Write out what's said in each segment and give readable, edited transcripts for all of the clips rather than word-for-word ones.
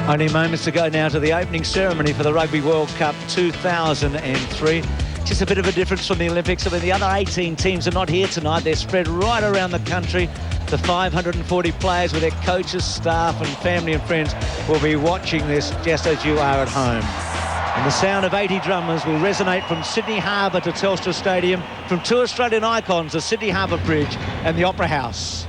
Only moments to go now to the opening ceremony for the Rugby World Cup 2003. Just a bit of a difference from the Olympics. I mean, the other 18 teams are not here tonight. They're spread right around the country. The 540 players with their coaches, staff and family and friends will be watching this just as you are at home. And the sound of 80 drummers will resonate from Sydney Harbour to Telstra Stadium, from two Australian icons, the Sydney Harbour Bridge and the Opera House.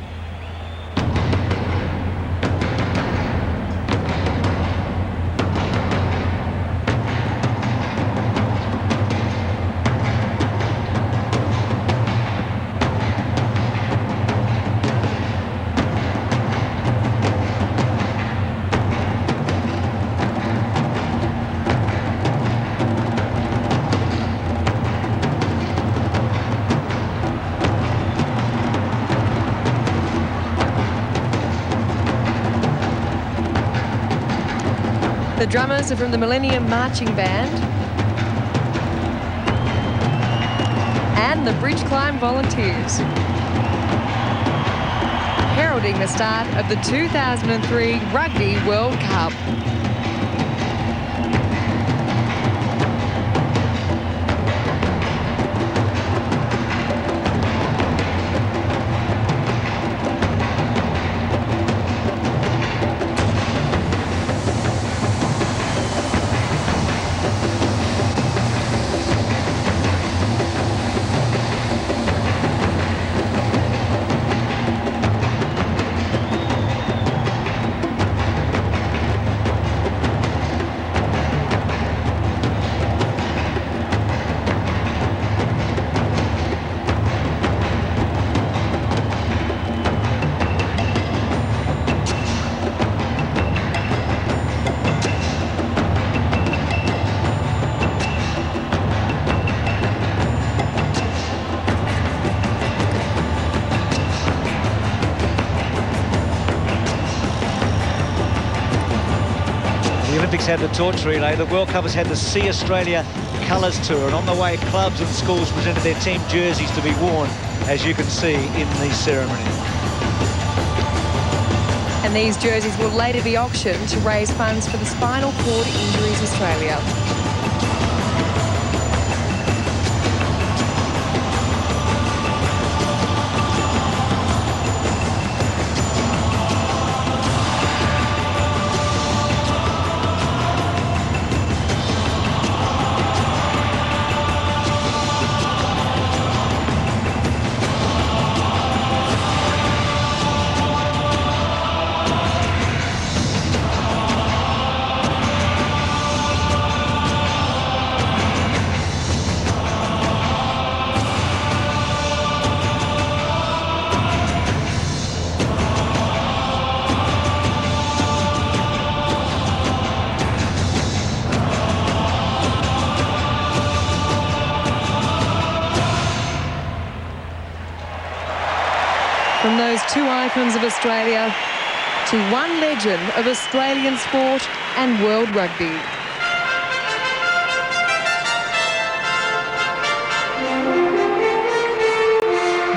The drummers are from the Millennium Marching Band and the Bridge Climb Volunteers, heralding the start of the 2003 Rugby World Cup. The Olympics had the torch relay, the World Cup has had the See Australia Colours Tour, and on the way clubs and schools presented their team jerseys to be worn, as you can see in the ceremony. And these jerseys will later be auctioned to raise funds for the Spinal Cord Injuries Australia. From those two icons of Australia to one legend of Australian sport and world rugby.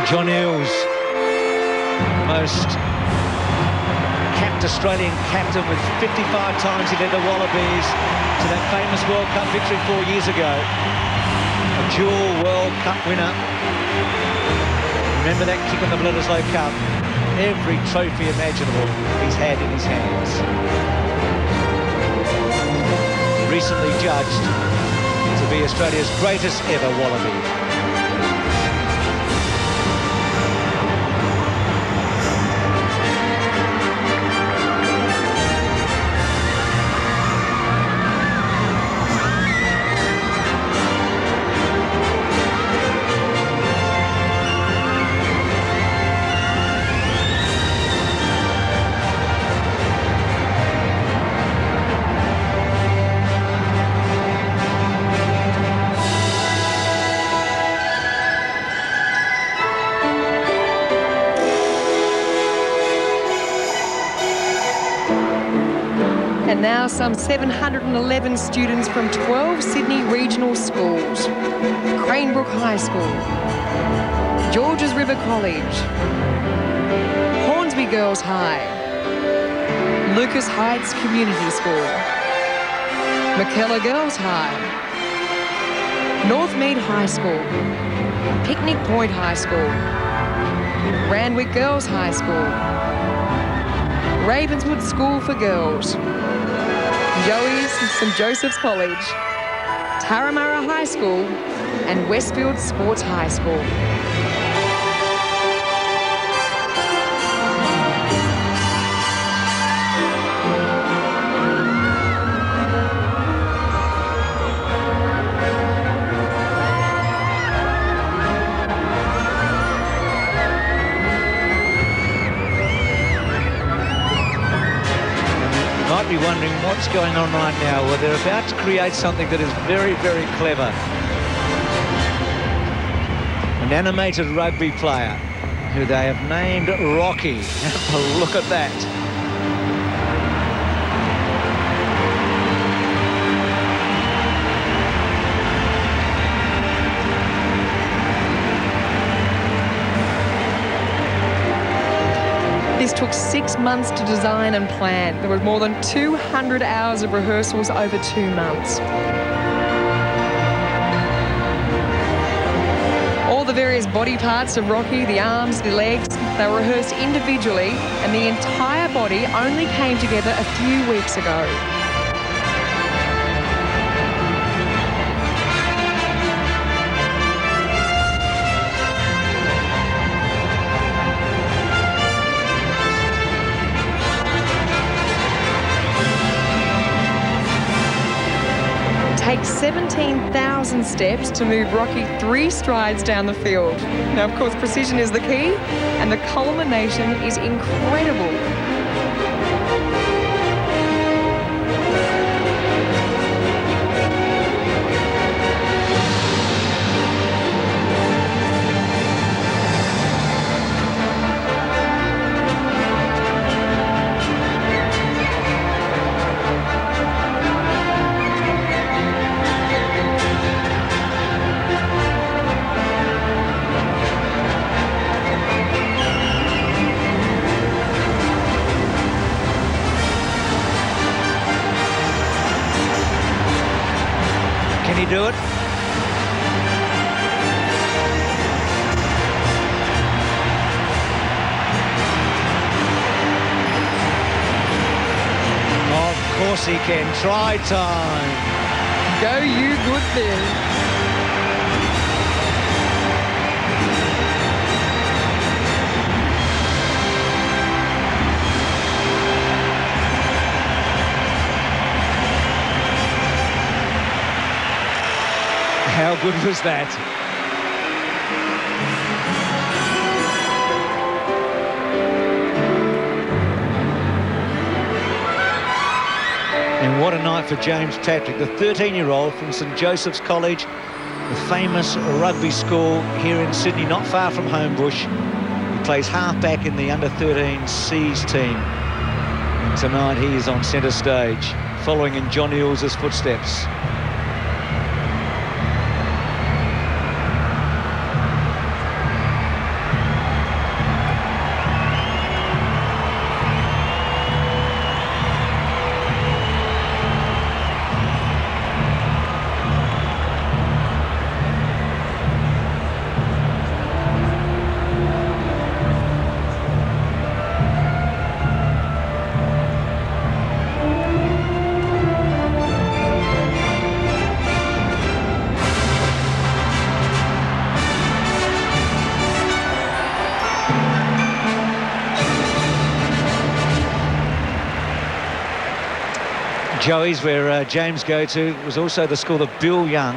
John Eales, most capped Australian captain with 55 times he led the Wallabies to that famous World Cup victory 4 years ago. A dual World Cup winner. Remember that kick on the Bledisloe Cup? Every trophy imaginable he's had in his hands. Recently judged to be Australia's greatest ever Wallaby. And now some 711 students from 12 Sydney regional schools. Cranebrook High School, Georges River College, Hornsby Girls High, Lucas Heights Community School, McKellar Girls High, Northmead High School, Picnic Point High School, Randwick Girls High School, Ravenswood School for Girls, Joey's St Joseph's College, Tarramara High School and Westfield Sports High School. Be wondering what's going on right now. Well, they're about to create something that is very, very clever. An animated rugby player who they have named Rocky. Have a look at that. This took 6 months to design and plan. There were more than 200 hours of rehearsals over 2 months. All the various body parts of Rocky, the arms, the legs, they were rehearsed individually, and the entire body only came together a few weeks ago. Takes 17,000 steps to move Rocky 3 strides down the field. Now, of course, precision is the key, and the culmination is incredible. Do it. Of course he can. Try time. Go you good thing. How good was that? And what a night for James Patrick, the 13-year-old from St Joseph's College, the famous rugby school here in Sydney, not far from Homebush. He plays halfback in the under-13 C's team. And tonight he is on centre stage, following in John Eales' footsteps. Joey's, where James go to, was also the school that Bill Young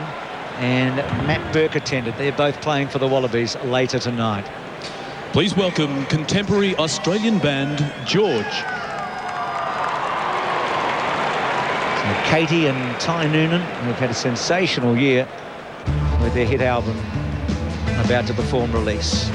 and Matt Burke attended. They're both playing for the Wallabies later tonight. Please welcome contemporary Australian band George. So Katie and Ty Noonan, who have had a sensational year with their hit album about to perform release.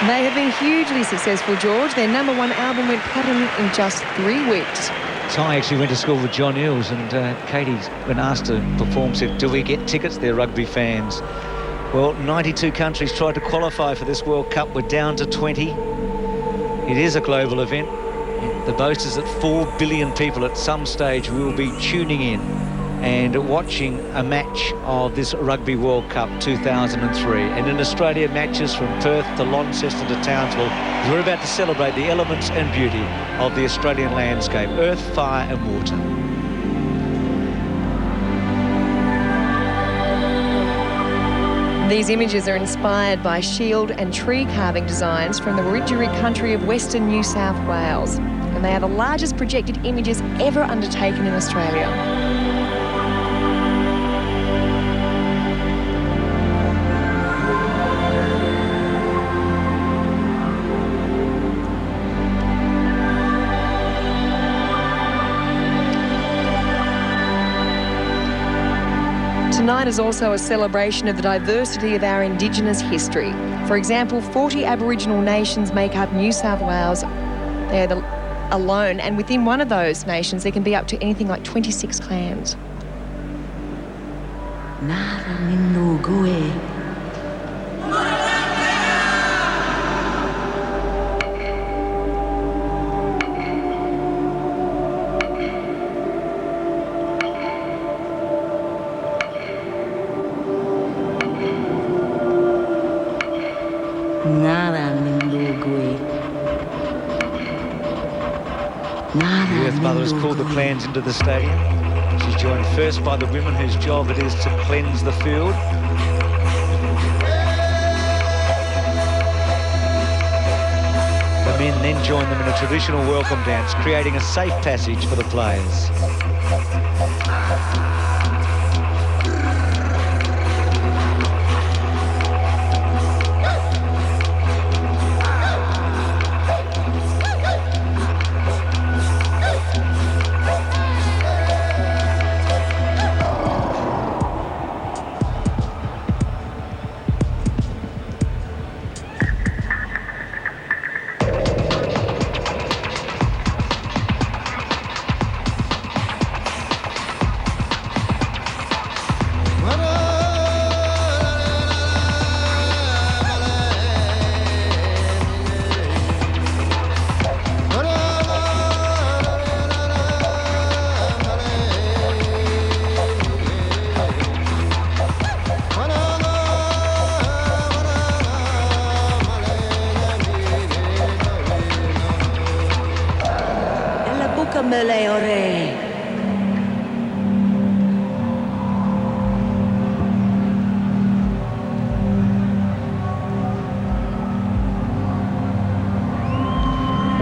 They have been hugely successful, George. Their #1 album went platinum in just 3 weeks. So I actually went to school with John Eales, and Katie, when asked to perform, said, do we get tickets? They're rugby fans. Well, 92 countries tried to qualify for this World Cup. We're down to 20. It is a global event. The boast is that 4 billion people at some stage will be tuning in and watching a match of this Rugby World Cup 2003. And in Australia, matches from Perth to Launceston to Townsville. We're about to celebrate the elements and beauty of the Australian landscape, earth, fire and water. These images are inspired by shield and tree carving designs from the Wiradjuri country of Western New South Wales. And they are the largest projected images ever undertaken in Australia. Tonight is also a celebration of the diversity of our Indigenous history. For example, 40 Aboriginal nations make up New South Wales. They're alone, and within one of those nations there can be up to anything like 26 clans. The Earth Mother has called the clans into the stadium. She's joined first by the women whose job it is to cleanse the field. The men then join them in a traditional welcome dance, creating a safe passage for the players.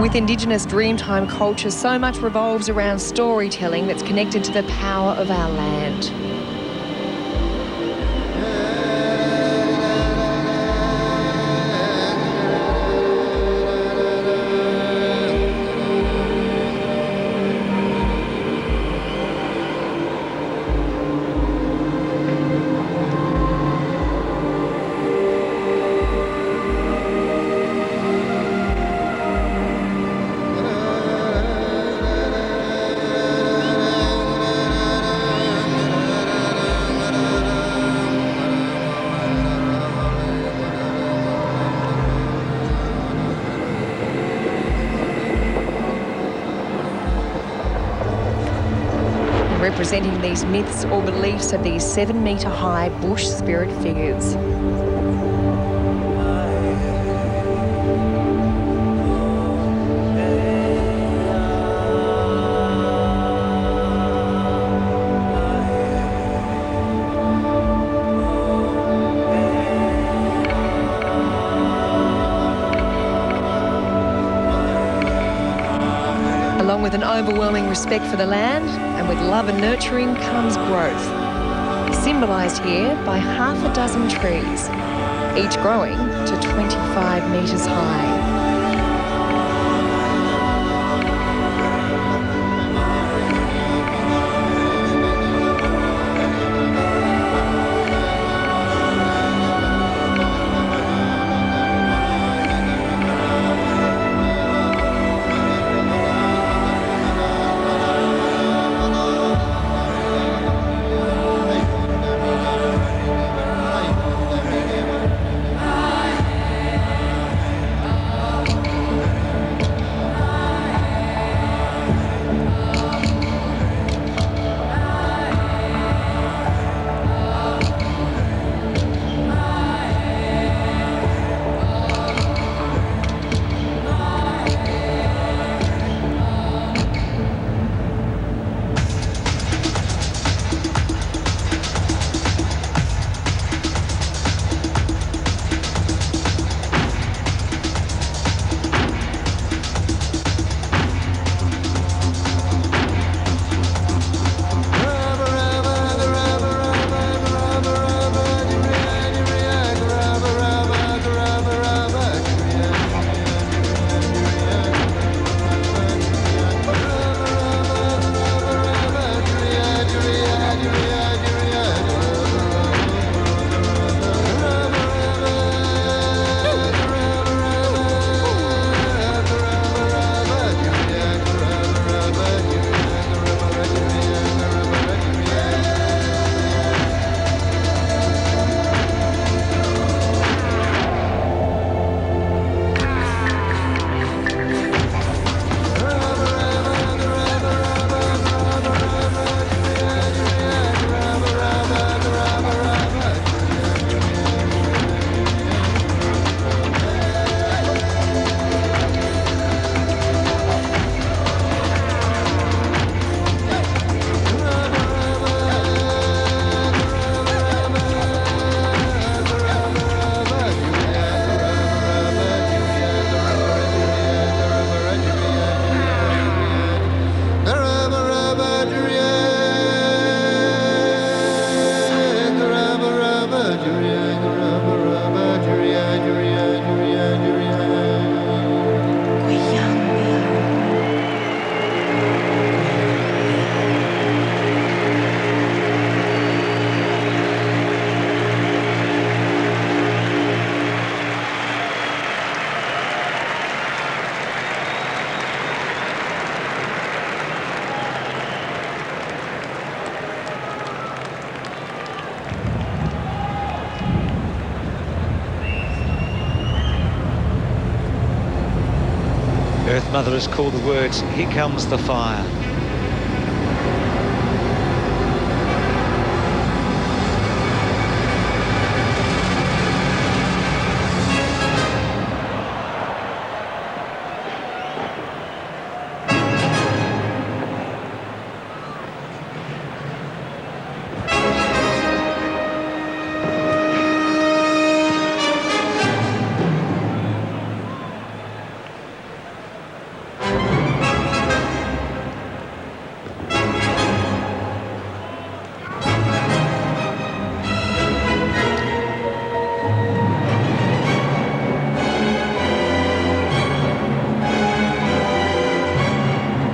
With Indigenous Dreamtime culture, so much revolves around storytelling that's connected to the power of our land. Representing these myths or beliefs of these 7-metre-high bush spirit figures. Along with an overwhelming respect for the land, and with love and nurturing comes growth, symbolised here by half a dozen trees, each growing to 25 metres high. grandmother has called the words, "Here comes the fire."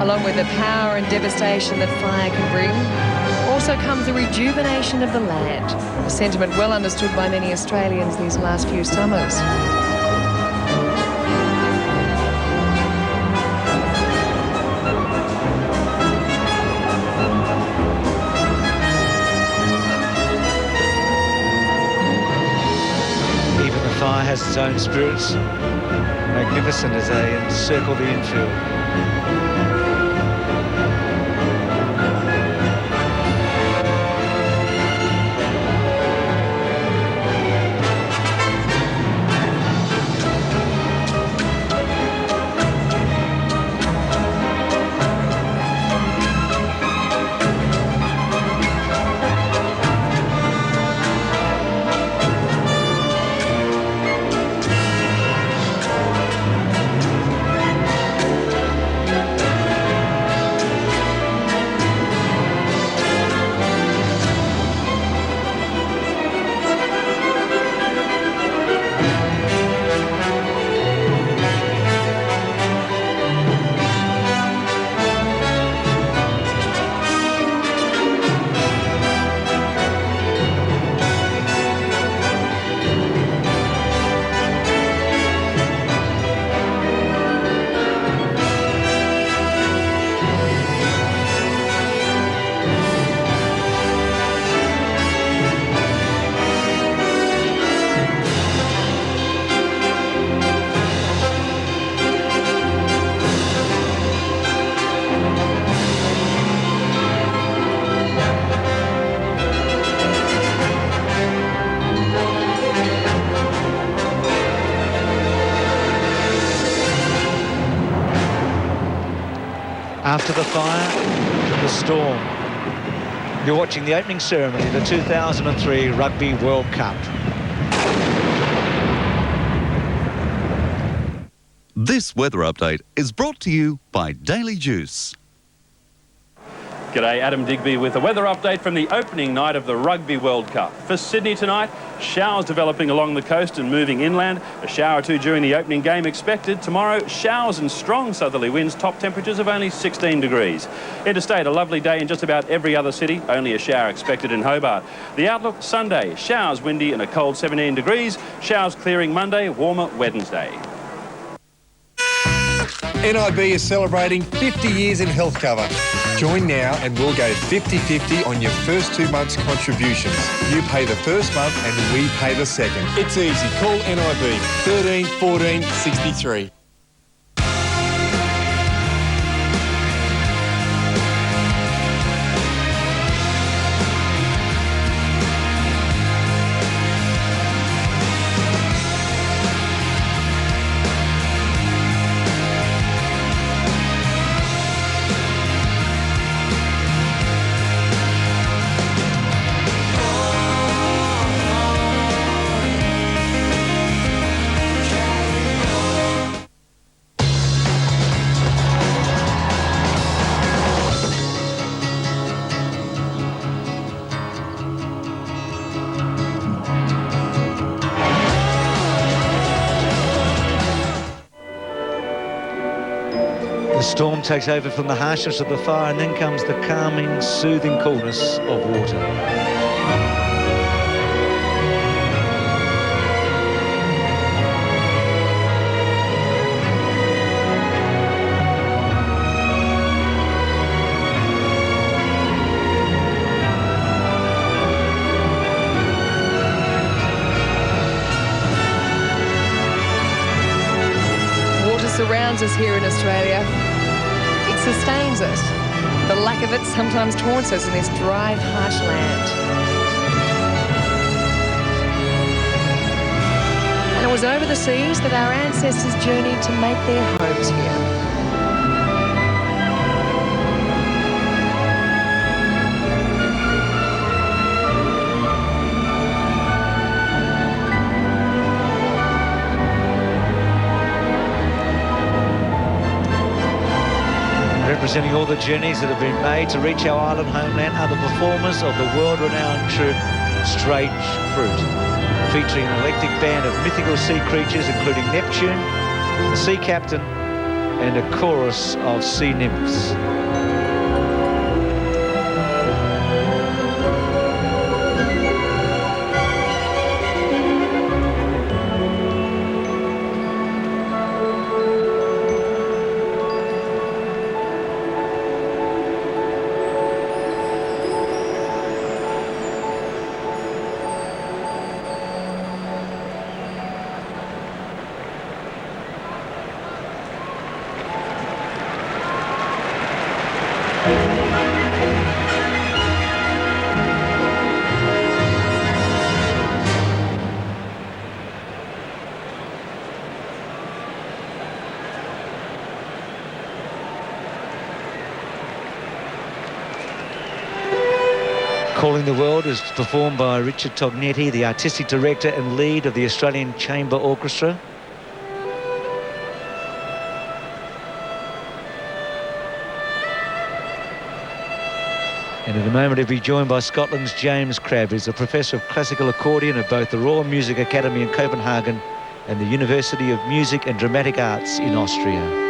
Along with the power and devastation that fire can bring, also comes the rejuvenation of the land, a sentiment well understood by many Australians these last few summers. Even the fire has its own spirits, magnificent as they encircle the infield. After the fire, the storm. You're watching the opening ceremony of the 2003 Rugby World Cup. This weather update is brought to you by Daily Juice. G'day, Adam Digby with a weather update from the opening night of the Rugby World Cup. For Sydney tonight, showers developing along the coast and moving inland. A shower or two during the opening game expected. Tomorrow, showers and strong southerly winds, top temperatures of only 16 degrees. Interstate, a lovely day in just about every other city, only a shower expected in Hobart. The outlook, Sunday, showers windy and a cold 17 degrees. Showers clearing Monday, warmer Wednesday. NIB is celebrating 50 years in health cover. Join now and we'll go 50-50 on your first 2 months' contributions. You pay the first month and we pay the second. It's easy. Call NIB 13 14 63. The storm takes over from the harshness of the fire, and then comes the calming, soothing coolness of water. Water surrounds grounds us here in Australia. It sustains us. The lack of it sometimes taunts us in this dry, harsh land. And it was over the seas that our ancestors journeyed to make their homes here. Representing all the journeys that have been made to reach our island homeland are the performers of the world-renowned troupe Strange Fruit, featuring an eclectic band of mythical sea creatures including Neptune, the sea captain and a chorus of sea nymphs. Calling the World is performed by Richard Tognetti, the artistic director and lead of the Australian Chamber Orchestra. And in a moment he'll be joined by Scotland's James Crabb, who's a professor of classical accordion at both the Royal Music Academy in Copenhagen and the University of Music and Dramatic Arts in Austria.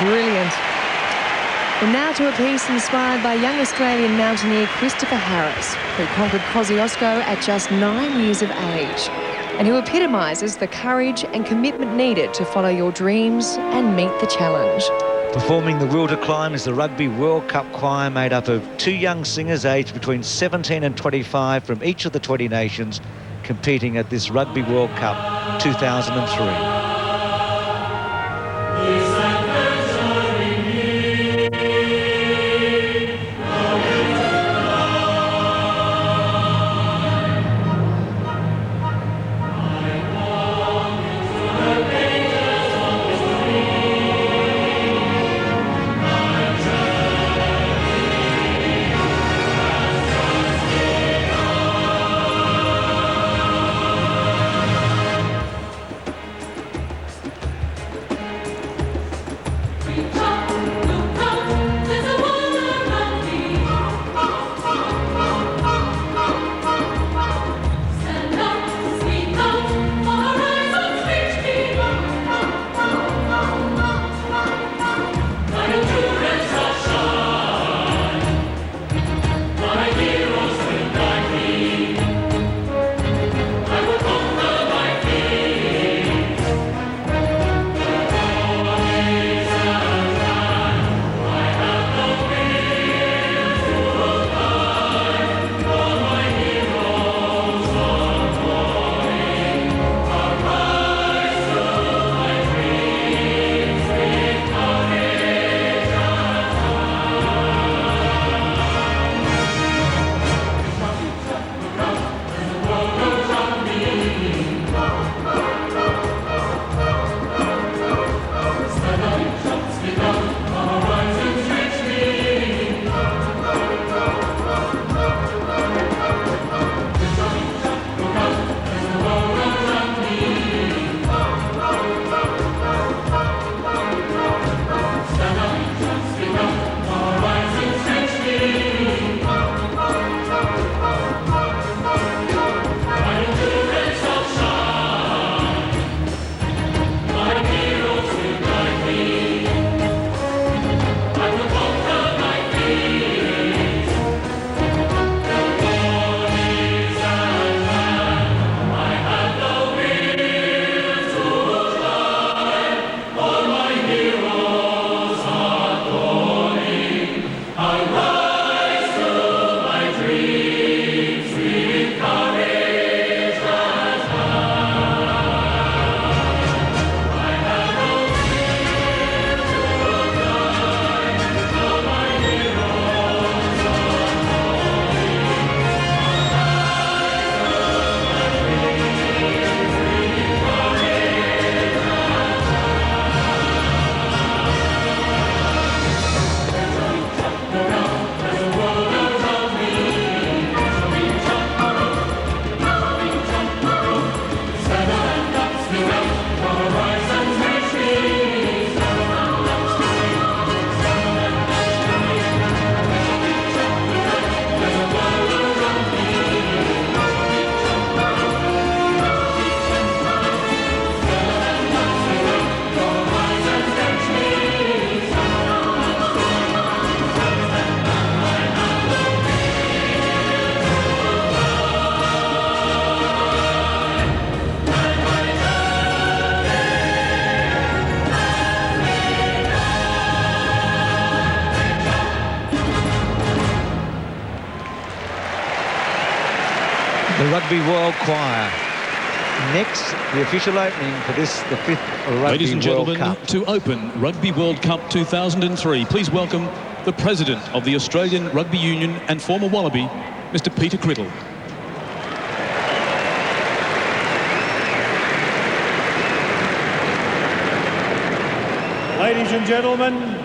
Brilliant. And now to a piece inspired by young Australian mountaineer Christopher Harris, who conquered Kosciuszko at just 9 years of age, and who epitomises the courage and commitment needed to follow your dreams and meet the challenge. Performing the Will to Climb is the Rugby World Cup choir, made up of 2 young singers aged between 17 and 25 from each of the 20 nations competing at this Rugby World Cup 2003. The Rugby World Choir. Next, the official opening for this, the 5th Rugby Ladies and World gentlemen, Cup. to open Rugby World Cup 2003, please welcome the President of the Australian Rugby Union and former Wallaby, Mr. Peter Criddle. Ladies and gentlemen,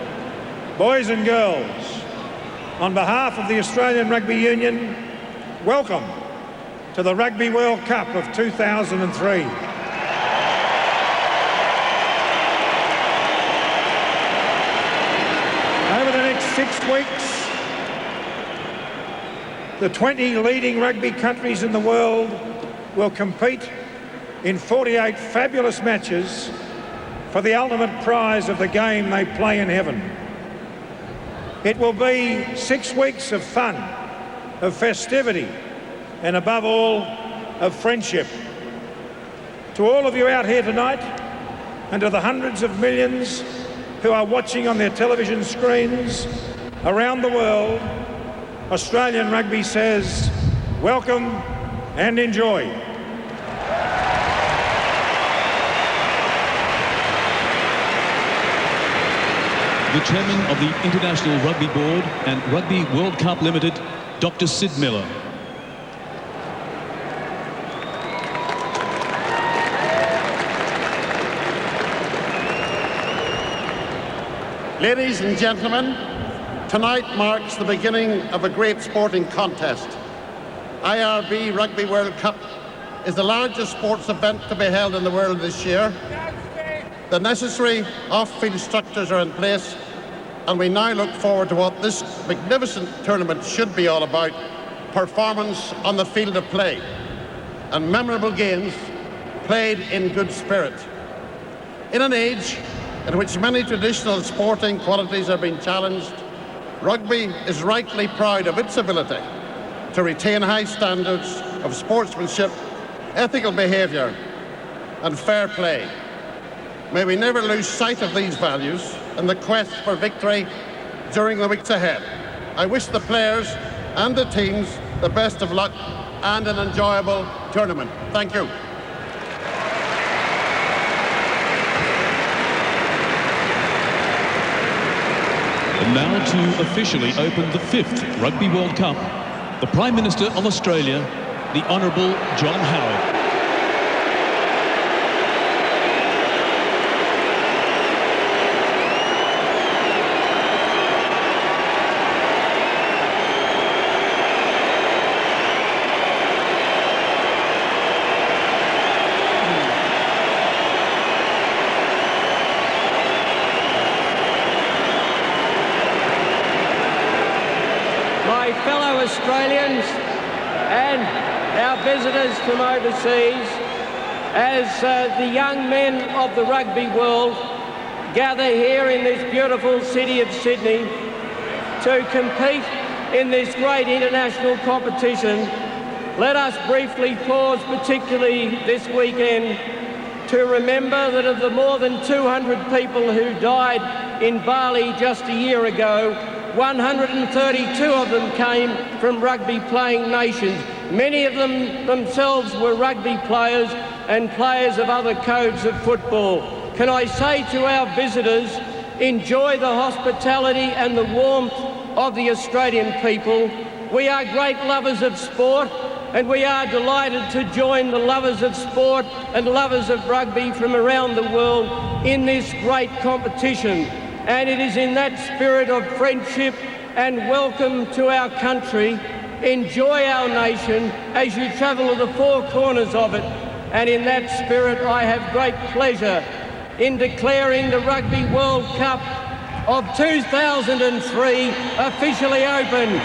boys and girls, on behalf of the Australian Rugby Union, welcome to the Rugby World Cup of 2003. Over the next 6 weeks, the 20 leading rugby countries in the world will compete in 48 fabulous matches for the ultimate prize of the game they play in heaven. It will be 6 weeks of fun, of festivity, and above all, of friendship. To all of you out here tonight, and to the hundreds of millions who are watching on their television screens around the world, Australian Rugby says, welcome and enjoy. The Chairman of the International Rugby Board and Rugby World Cup Limited, Dr. Sid Miller. Ladies and gentlemen, tonight marks the beginning of a great sporting contest. IRB Rugby World Cup is the largest sports event to be held in the world this year. The necessary off-field structures are in place, and we now look forward to what this magnificent tournament should be all about: performance on the field of play and memorable games played in good spirit. In an age in which many traditional sporting qualities are being challenged, rugby is rightly proud of its ability to retain high standards of sportsmanship, ethical behaviour and fair play. May we never lose sight of these values in the quest for victory during the weeks ahead. I wish the players and the teams the best of luck and an enjoyable tournament. Thank you. And now to officially open the 5th Rugby World Cup, the Prime Minister of Australia, the Honourable John Howard. Fellow Australians and our visitors from overseas, as the young men of the rugby world gather here in this beautiful city of Sydney to compete in this great international competition, let us briefly pause, particularly this weekend, to remember that of the more than 200 people who died in Bali just a year ago, 132 of them came from rugby-playing nations. Many of them themselves were rugby players and players of other codes of football. Can I say to our visitors, enjoy the hospitality and the warmth of the Australian people. We are great lovers of sport, and we are delighted to join the lovers of sport and lovers of rugby from around the world in this great competition. And it is in that spirit of friendship and welcome to our country. Enjoy our nation as you travel to the four corners of it. And in that spirit, I have great pleasure in declaring the Rugby World Cup of 2003 officially open.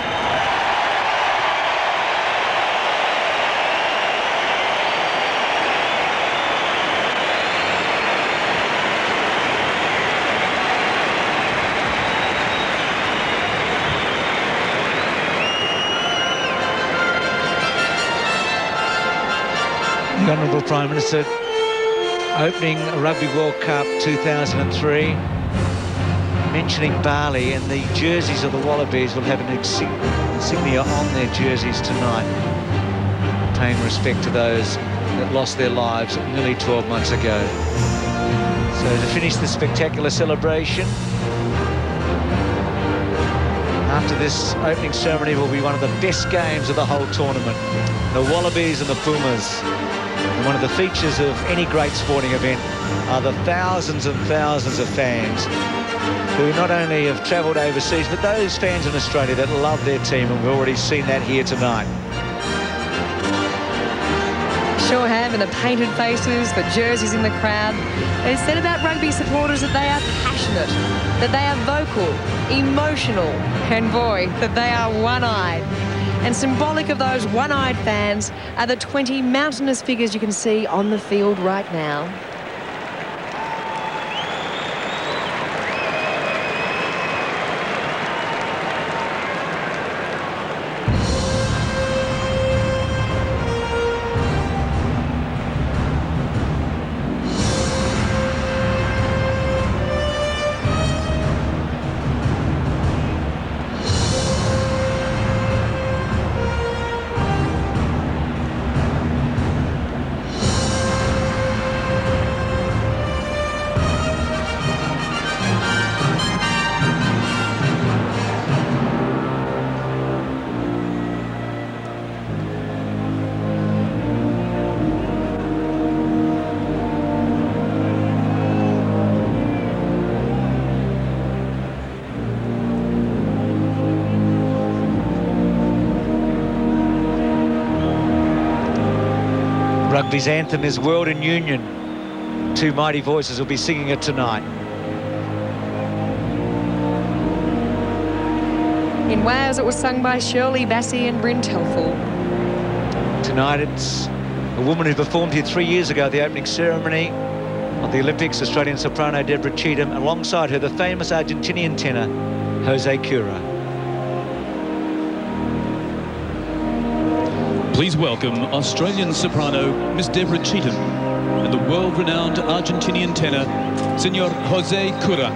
The Honourable Prime Minister opening Rugby World Cup 2003, mentioning Bali, and the jerseys of the Wallabies will have an insignia on their jerseys tonight, paying respect to those that lost their lives nearly 12 months ago. So to finish the spectacular celebration, after this opening ceremony will be one of the best games of the whole tournament. The Wallabies and the Pumas. And one of the features of any great sporting event are the thousands and thousands of fans who not only have travelled overseas, but those fans in Australia that love their team, and we've already seen that here tonight. Sure have, and the painted faces, the jerseys in the crowd. They said about rugby supporters that they are passionate, that they are vocal, emotional, and boy, that they are one-eyed. And symbolic of those one-eyed fans are the 20 mountainous figures you can see on the field right now. Rugby's anthem is World in Union. Two mighty voices will be singing it tonight. In Wales, it was sung by Shirley Bassey and Bryn Telfel. Tonight, it's a woman who performed here 3 years ago at the opening ceremony of the Olympics, Australian soprano Deborah Cheetham, alongside her, the famous Argentinian tenor, José Cura. Please welcome Australian soprano Miss Deborah Cheetham and the world-renowned Argentinian tenor, Senor José Cura.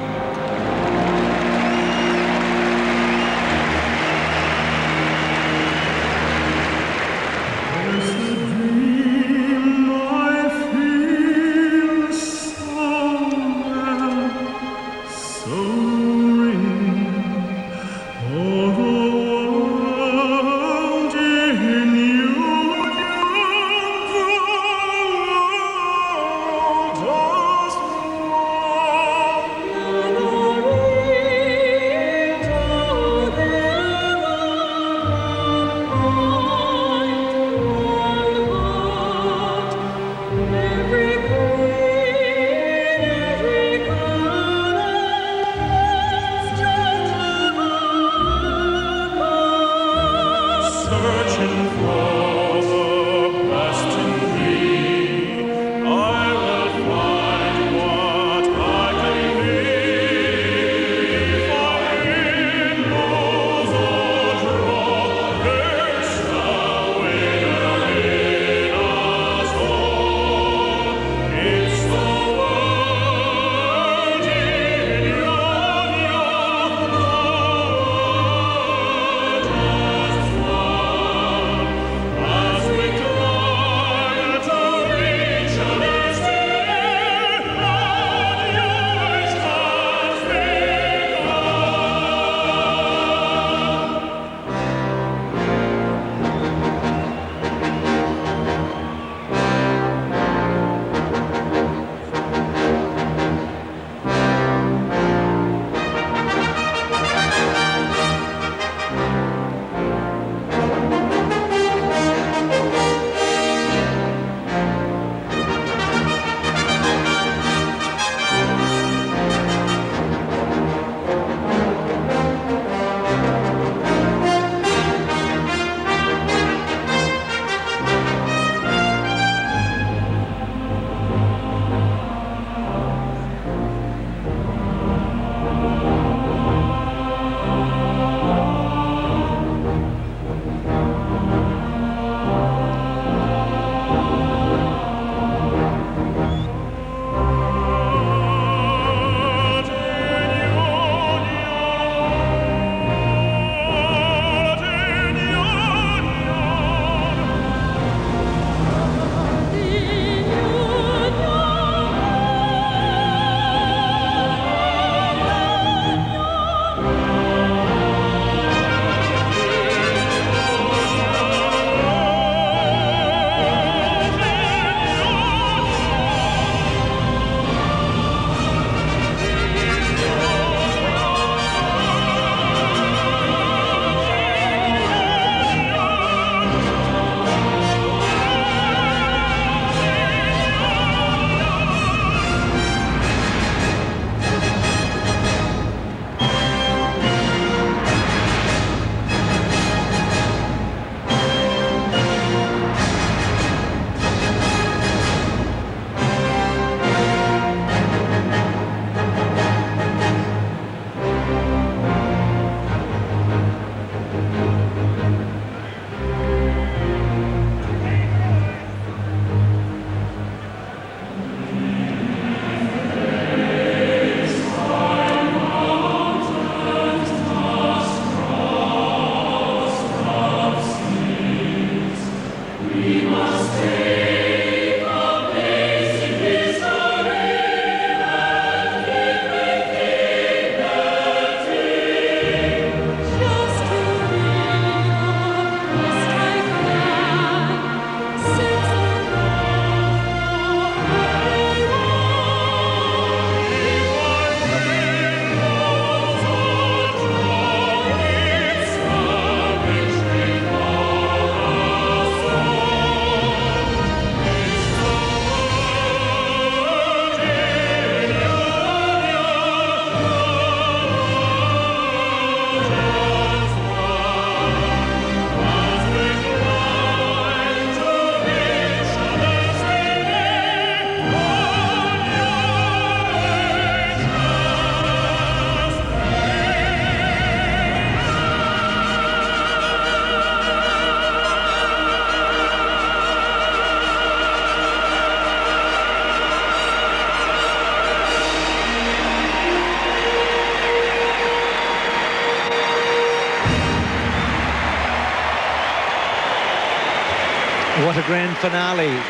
What a grand finale.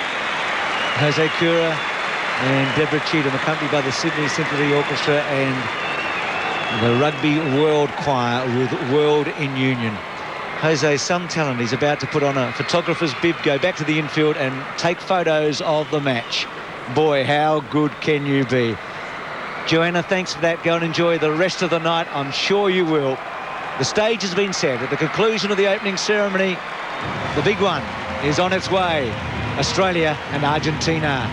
José Cura and Deborah Cheetham, accompanied by the Sydney Symphony Orchestra and the Rugby World Choir with World in Union. Jose, some talent. He's about to put on a photographer's bib, go back to the infield and take photos of the match. Boy, how good can you be? Johanna, thanks for that. Go and enjoy the rest of the night. I'm sure you will. The stage has been set. At the conclusion of the opening ceremony, the big one is on its way. Australia and Argentina.